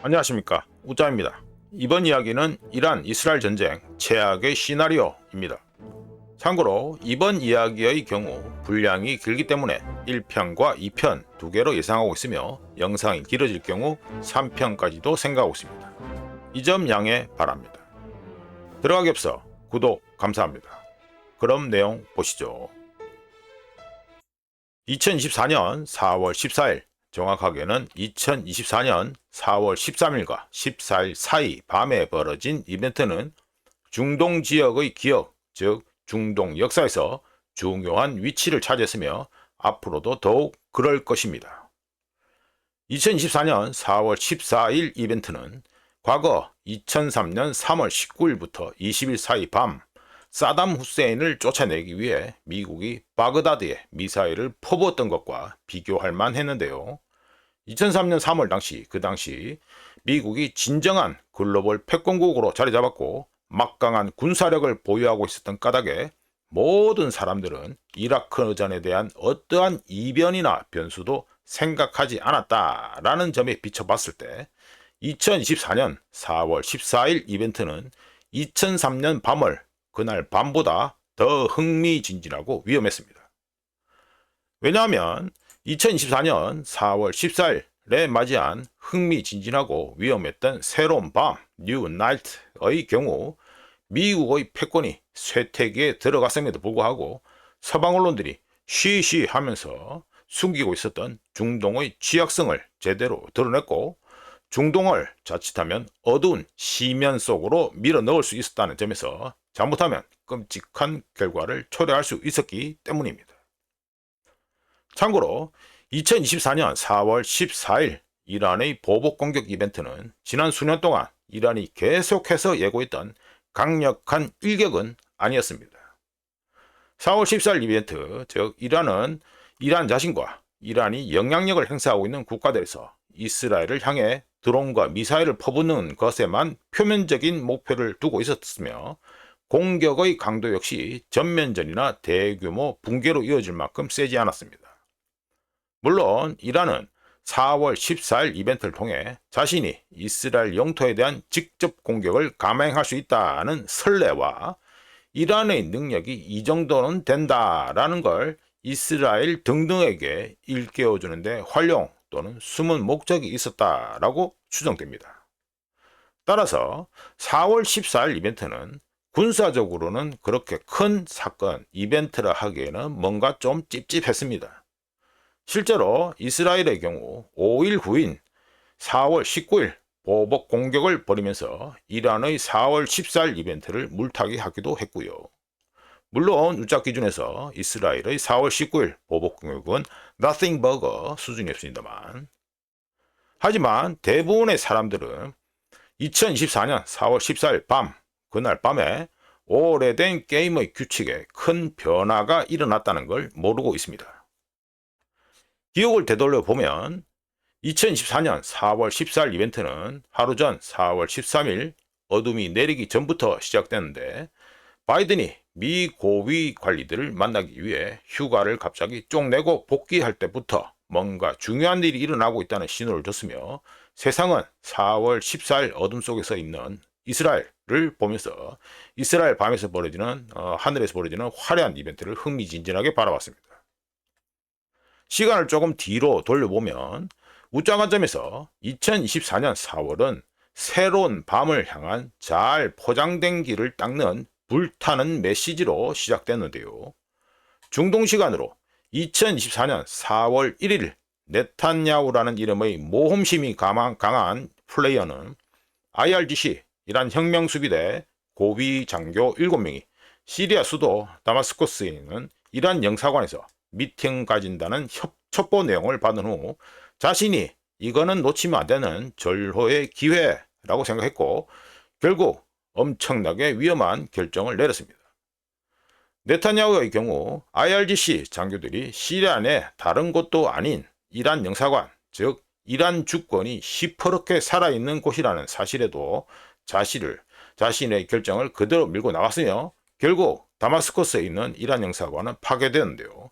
안녕하십니까, 우짜입니다. 이번 이야기는 이란 이스라엘 전쟁 최악의 시나리오입니다. 참고로 이번 이야기의 경우 분량이 길기 때문에 1편과 2편 두 개로 예상하고 있으며 영상이 길어질 경우 3편까지도 생각하고 있습니다. 이 점 양해 바랍니다. 들어가기 앞서 구독 감사합니다. 그럼 내용 보시죠. 2024년 4월 14일, 정확하게는 2024년 4월 13일과 14일 사이 밤에 벌어진 이벤트는 중동 지역의 기억, 즉 중동 역사에서 중요한 위치를 차지했으며 앞으로도 더욱 그럴 것입니다. 2024년 4월 14일 이벤트는 과거 2003년 3월 19일부터 20일 사이 밤 사담 후세인을 쫓아내기 위해 미국이 바그다드에 미사일을 퍼부었던 것과 비교할 만했는데요. 2003년 3월 그 당시 미국이 진정한 글로벌 패권국으로 자리 잡았고 막강한 군사력을 보유하고 있었던 까닭에 모든 사람들은 이라크전에 대한 어떠한 이변이나 변수도 생각하지 않았다라는 점에 비춰봤을 때 2024년 4월 14일 이벤트는 2003년 밤을 그날 밤보다 더 흥미진진하고 위험했습니다. 왜냐하면 2024년 4월 14일에 맞이한 흥미진진하고 위험했던 새로운 밤, 뉴 나이트의 경우 미국의 패권이 쇠퇴기에 들어갔음에도 불구하고 서방 언론들이 쉬쉬 하면서 숨기고 있었던 중동의 취약성을 제대로 드러냈고 중동을 자칫하면 어두운 시면 속으로 밀어 넣을 수 있었다는 점에서 잘못하면 끔찍한 결과를 초래할 수 있었기 때문입니다. 참고로 2024년 4월 14일 이란의 보복 공격 이벤트는 지난 수년 동안 이란이 계속해서 예고했던 강력한 일격은 아니었습니다. 4월 14일 이벤트, 즉 이란 자신과 이란이 영향력을 행사하고 있는 국가들에서 이스라엘을 향해 드론과 미사일을 퍼붓는 것에만 표면적인 목표를 두고 있었으며 공격의 강도 역시 전면전이나 대규모 붕괴로 이어질 만큼 세지 않았습니다. 물론 이란은 4월 14일 이벤트를 통해 자신이 이스라엘 영토에 대한 직접 공격을 감행할 수 있다는 설레와 이란의 능력이 이 정도는 된다라는 걸 이스라엘 등등에게 일깨워주는데 활용 또는 숨은 목적이 있었다라고 추정됩니다. 따라서 4월 14일 이벤트는 군사적으로는 그렇게 큰 사건, 이벤트라 하기에는 뭔가 좀 찝찝했습니다. 실제로 이스라엘의 경우 5일 후인 4월 19일 보복 공격을 벌이면서 이란의 4월 14일 이벤트를 물타기하기도 했고요. 물론 우짜 기준에서 이스라엘의 4월 19일 보복 공격은 nothing burger 수준이었습니다만, 하지만 대부분의 사람들은 2024년 4월 14일 밤, 그날 밤에 오래된 게임의 규칙에 큰 변화가 일어났다는 걸 모르고 있습니다. 기억을 되돌려 보면 2024년 4월 14일 이벤트는 하루 전 4월 13일 어둠이 내리기 전부터 시작됐는데 바이든이 미 고위 관리들을 만나기 위해 휴가를 갑자기 쪽 내고 복귀할 때부터 뭔가 중요한 일이 일어나고 있다는 신호를 줬으며 세상은 4월 14일 어둠 속에서 있는 이스라엘을 보면서 이스라엘 밤에서 벌어지는 하늘에서 벌어지는 화려한 이벤트를 흥미진진하게 바라봤습니다. 시간을 조금 뒤로 돌려보면 우짜 관점에서 2024년 4월은 새로운 밤을 향한 잘 포장된 길을 닦는 불타는 메시지로 시작됐는데요. 중동 시간으로 2024년 4월 1일 네탄야후라는 이름의 모험심이 강한 플레이어는 IRGC 이란 혁명수비대 고위 장교 7명이 시리아 수도 다마스커스에 있는 이란 영사관에서 미팅 가진다는 첩보 내용을 받은 후 자신이 이거는 놓치면 안 되는 절호의 기회라고 생각했고 결국 엄청나게 위험한 결정을 내렸습니다. 네타냐후의 경우 IRGC 장교들이 시리아 내 다른 곳도 아닌 이란 영사관, 즉 이란 주권이 시퍼렇게 살아있는 곳이라는 사실에도 자신의 결정을 그대로 밀고 나갔으며 결국 다마스커스에 있는 이란 영사관은 파괴되었는데요.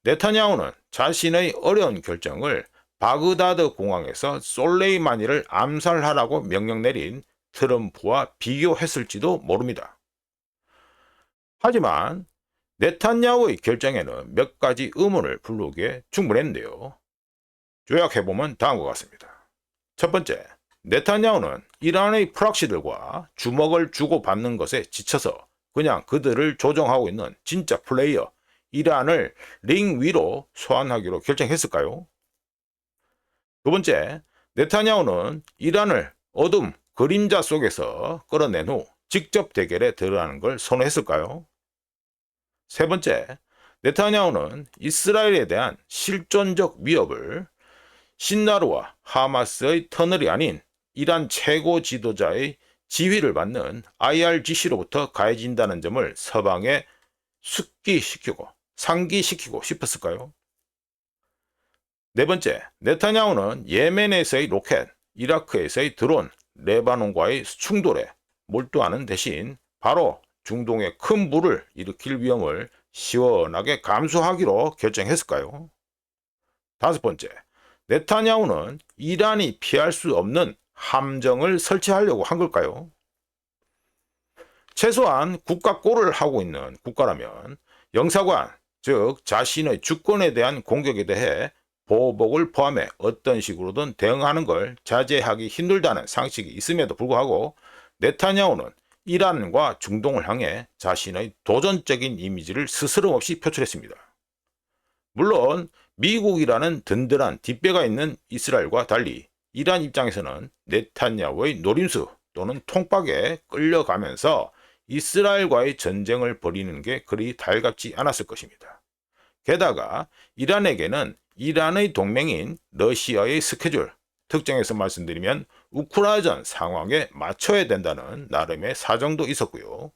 네타냐후는 자신의 어려운 결정을 바그다드 공항에서 솔레이마니를 암살하라고 명령 내린 트럼프와 비교했을지도 모릅니다. 하지만 네탄야후의 결정에는 몇 가지 의문을 불러오기에 충분했는데요. 요약해보면 다음과 같습니다. 첫 번째, 네탄야후는 이란의 프락시들과 주먹을 주고받는 것에 지쳐서 그냥 그들을 조종하고 있는 진짜 플레이어 이란을 링 위로 소환하기로 결정했을까요? 두 번째, 네타냐후는 이란을 어둠, 그림자 속에서 끌어낸 후 직접 대결에 들어가는 걸 선호했을까요? 세 번째, 네타냐후는 이스라엘에 대한 실존적 위협을 신나르와 하마스의 터널이 아닌 이란 최고 지도자의 지휘를 받는 IRGC로부터 가해진다는 점을 서방에 숙기시키고 상기시키고 싶었을까요? 네 번째, 네타냐후는 예멘에서의 로켓, 이라크에서의 드론, 레바논과의 충돌에 몰두하는 대신 바로 중동에 큰 불을 일으킬 위험을 시원하게 감수하기로 결정했을까요? 다섯 번째, 네타냐후는 이란이 피할 수 없는 함정을 설치하려고 한 걸까요? 최소한 국가꼴을 하고 있는 국가라면 영사관, 즉 자신의 주권에 대한 공격에 대해 보복을 포함해 어떤 식으로든 대응하는 걸 자제하기 힘들다는 상식이 있음에도 불구하고 네타냐후는 이란과 중동을 향해 자신의 도전적인 이미지를 스스럼없이 표출했습니다. 물론 미국이라는 든든한 뒷배가 있는 이스라엘과 달리 이란 입장에서는 네타냐후의 노림수 또는 통박에 끌려가면서 이스라엘과의 전쟁을 벌이는 게 그리 달갑지 않았을 것입니다. 게다가 이란에게는 이란의 동맹인 러시아의 스케줄, 특정해서 말씀드리면 우크라이나 상황에 맞춰야 된다는 나름의 사정도 있었고요.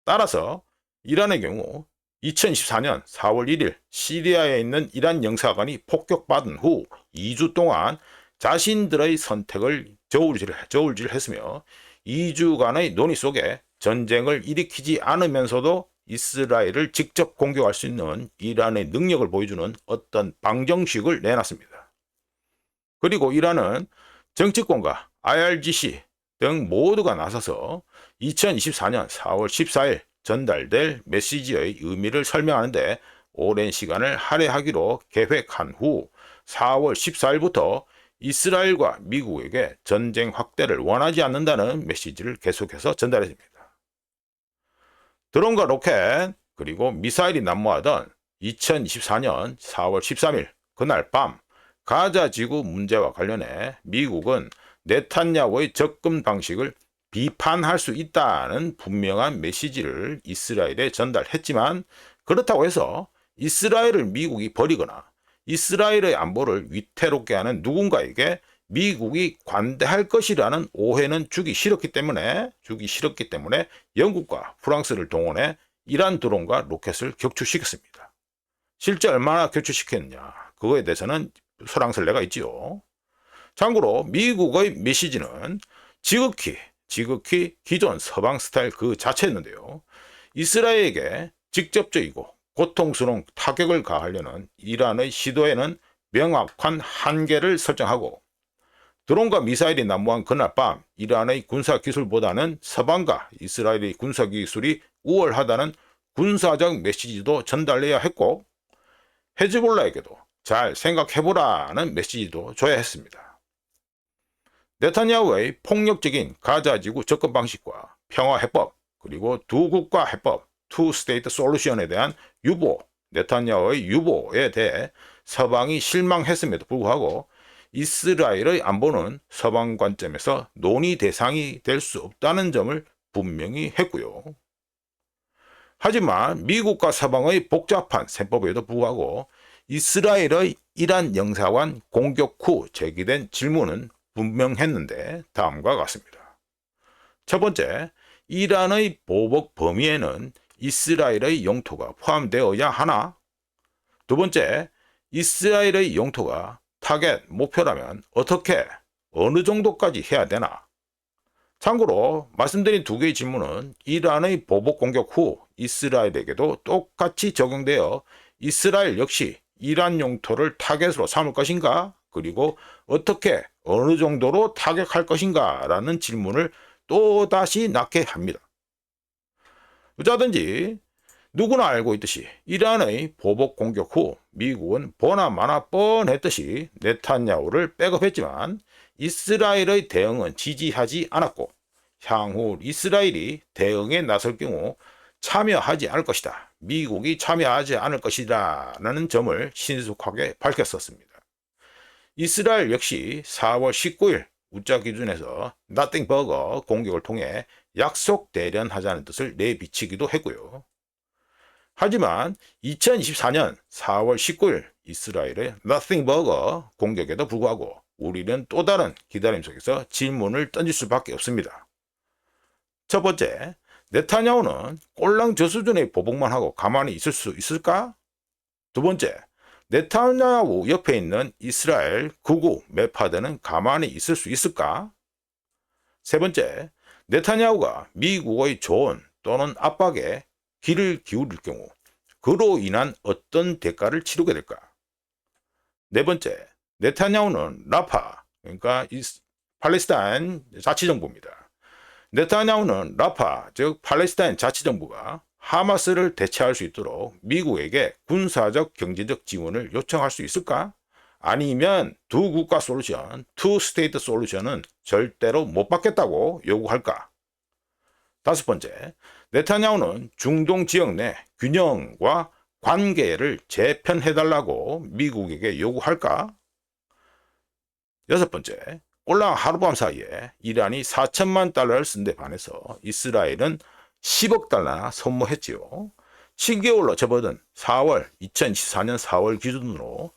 따라서 이란의 경우 2024년 4월 1일 시리아에 있는 이란 영사관이 폭격받은 후 2주 동안 자신들의 선택을 저울질했으며 2주간의 논의 속에 전쟁을 일으키지 않으면서도 이스라엘을 직접 공격할 수 있는 이란의 능력을 보여주는 어떤 방정식을 내놨습니다. 그리고 이란은 정치권과 IRGC 등 모두가 나서서 2024년 4월 14일 전달될 메시지의 의미를 설명하는데 오랜 시간을 할애하기로 계획한 후 4월 14일부터 이스라엘과 미국에게 전쟁 확대를 원하지 않는다는 메시지를 계속해서 전달했습니다. 드론과 로켓 그리고 미사일이 난무하던 2024년 4월 13일 그날 밤 가자 지구 문제와 관련해 미국은 네탄야후의 접근 방식을 비판할 수 있다는 분명한 메시지를 이스라엘에 전달했지만 그렇다고 해서 이스라엘을 미국이 버리거나 이스라엘의 안보를 위태롭게 하는 누군가에게 미국이 관대할 것이라는 오해는 주기 싫었기 때문에 영국과 프랑스를 동원해 이란 드론과 로켓을 격추시켰습니다. 실제 얼마나 격추시켰느냐 그거에 대해서는 설왕설래가 있지요. 참고로 미국의 메시지는 지극히 기존 서방 스타일 그 자체였는데요. 이스라엘에게 직접적이고 고통스러운 타격을 가하려는 이란의 시도에는 명확한 한계를 설정하고 드론과 미사일이 난무한 그날 밤 이란의 군사기술보다는 서방과 이스라엘의 군사기술이 우월하다는 군사적 메시지도 전달해야 했고 헤즈볼라에게도 잘 생각해보라는 메시지도 줘야 했습니다. 네타냐후의 폭력적인 가자지구 접근 방식과 평화해법 그리고 두 국가 해법 투 스테이트 솔루션에 대한 네타냐후의 유보에 대해 서방이 실망했음에도 불구하고 이스라엘의 안보는 서방 관점에서 논의 대상이 될 수 없다는 점을 분명히 했고요. 하지만 미국과 서방의 복잡한 셈법에도 불구하고 이스라엘의 이란 영사관 공격 후 제기된 질문은 분명했는데 다음과 같습니다. 첫 번째, 이란의 보복 범위에는 이스라엘의 영토가 포함되어야 하나? 두 번째, 이스라엘의 영토가 타겟 목표라면 어떻게 어느 정도까지 해야 되나? 참고로 말씀드린 두 개의 질문은 이란의 보복 공격 후 이스라엘에게도 똑같이 적용되어 이스라엘 역시 이란 영토를 타겟으로 삼을 것인가? 그리고 어떻게 어느 정도로 타격할 것인가? 라는 질문을 또다시 낳게 합니다. 어쩌든지 누구나 알고 있듯이 이란의 보복 공격 후 미국은 보나마나 뻔했듯이 네탄야후를 백업했지만 이스라엘의 대응은 지지하지 않았고 향후 이스라엘이 대응에 나설 경우 참여하지 않을 것이다. 미국이 참여하지 않을 것이다. 라는 점을 신속하게 밝혔었습니다. 이스라엘 역시 4월 19일 우짜 기준에서 nothing burger 공격을 통해 약속 대련하자는 뜻을 내비치기도 했고요. 하지만 2024년 4월 19일 이스라엘의 nothing burger 공격에도 불구하고 우리는 또 다른 기다림 속에서 질문을 던질 수밖에 없습니다. 첫 번째, 네타냐후는 꼴랑 저 수준의 보복만 하고 가만히 있을 수 있을까? 두 번째, 네타냐후 옆에 있는 이스라엘 극우 메파드는 가만히 있을 수 있을까? 세 번째, 네타냐후가 미국의 조언 또는 압박에 귀를 기울일 경우 그로 인한 어떤 대가를 치르게 될까? 네 번째, 네타냐후는 라파, 그러니까 팔레스타인 자치정부입니다. 네타냐후는 라파, 즉 팔레스타인 자치정부가 하마스를 대체할 수 있도록 미국에게 군사적 경제적 지원을 요청할 수 있을까? 아니면 두 국가 솔루션, 투 스테이트 솔루션은 절대로 못 받겠다고 요구할까? 다섯 번째, 네타냐후는 중동 지역 내 균형과 관계를 재편해달라고 미국에게 요구할까? 여섯 번째, 꼴랑 하룻밤 사이에 이란이 4천만 달러를 쓴 데 반해서 이스라엘은 10억 달러나 선물했지요. 7개월로 접어든 2024년 4월 기준으로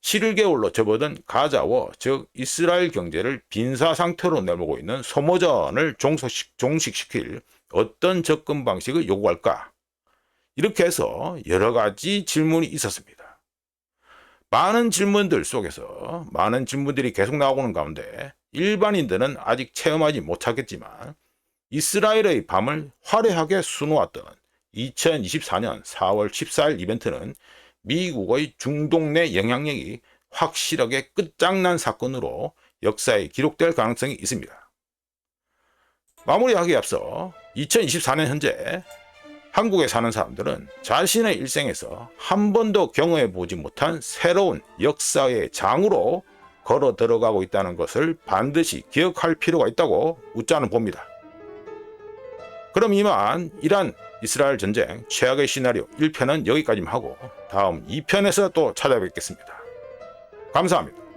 7개월로 접어든 가자워, 즉 이스라엘 경제를 빈사 상태로 내몰고 있는 소모전을 종식시킬 어떤 접근 방식을 요구할까? 이렇게 해서 여러 가지 질문이 있었습니다. 많은 질문들 속에서 많은 질문들이 계속 나오는 가운데 일반인들은 아직 체험하지 못하겠지만 이스라엘의 밤을 화려하게 수놓았던 2024년 4월 14일 이벤트는 미국의 중동 내 영향력이 확실하게 끝장난 사건으로 역사에 기록될 가능성이 있습니다. 마무리하기에 앞서 2024년 현재 한국에 사는 사람들은 자신의 일생에서 한 번도 경험해보지 못한 새로운 역사의 장으로 걸어 들어가고 있다는 것을 반드시 기억할 필요가 있다고 우짜는 봅니다. 그럼 이만 이란 이스라엘 전쟁 최악의 시나리오 1편은 여기까지만 하고 다음 2편에서 또 찾아뵙겠습니다. 감사합니다.